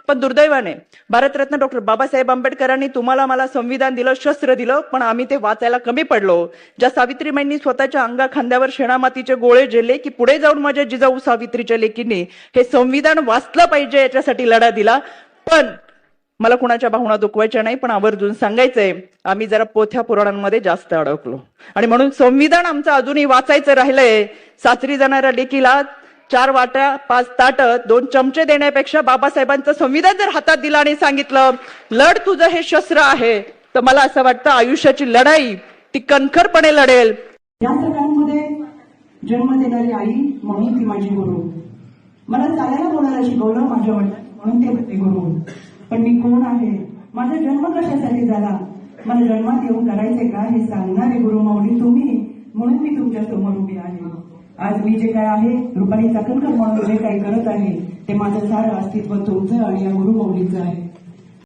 पण दुर्दैवाने भारतरत्न डॉक्टर बाबासाहेब आंबेडकरांनी तुम्हाला मला संविधान दिलं, शस्त्र दिलं, पण आम्ही ते वाचायला कमी पडलो. ज्या सावित्रीबाईंनी स्वतःच्या अंगा खांद्यावर शेणामातीचे गोळे झेलले की पुढे जाऊन माझ्या जिजाऊ सावित्रीच्या लेकींनी हे संविधान वाचलं पाहिजे याच्यासाठी लढा दिला. पण मला कुणाच्या भावना दुखवायच्या नाही, पण आवर्जून सांगायचंय आम्ही जरा पोथ्या पुराणांमध्ये जास्त अडकलो आणि म्हणून संविधान आमचं अजूनही वाचायचं राहिलंय. सासरी जाणाऱ्या लेकीला 4 वाट्या 5 ताट 2 चमचे देण्यापेक्षा बाबासाहेबांचं संविधान जर हातात दिलं आणि सांगितलं लढ, तुझं हे शस्त्र आहे, तर मला असं वाटतं आयुष्याची लढाई ती कणखरपणे लढेल. या सगळ्यांमध्ये जन्म देणारी आई म्हणून ती माझी गुरु. मला चालायला बोलायला शिकवलं माझ्या वडिलांनी म्हणून ते होते गुरु. पण मी कोण आहे, माझा जन्म कशासाठी झाला, मला जन्मात येऊन करायचे का हे सांगणारे गुरु माऊली तुम्ही, म्हणून मी तुमच्या समोर उभी आहे. आज मी जे काय आहे, रुपाली चाकणकर म्हणून जे काही करत आहे ते माझं सारं अस्तित्व तुमचं आणि या गुरु माऊलीचं आहे.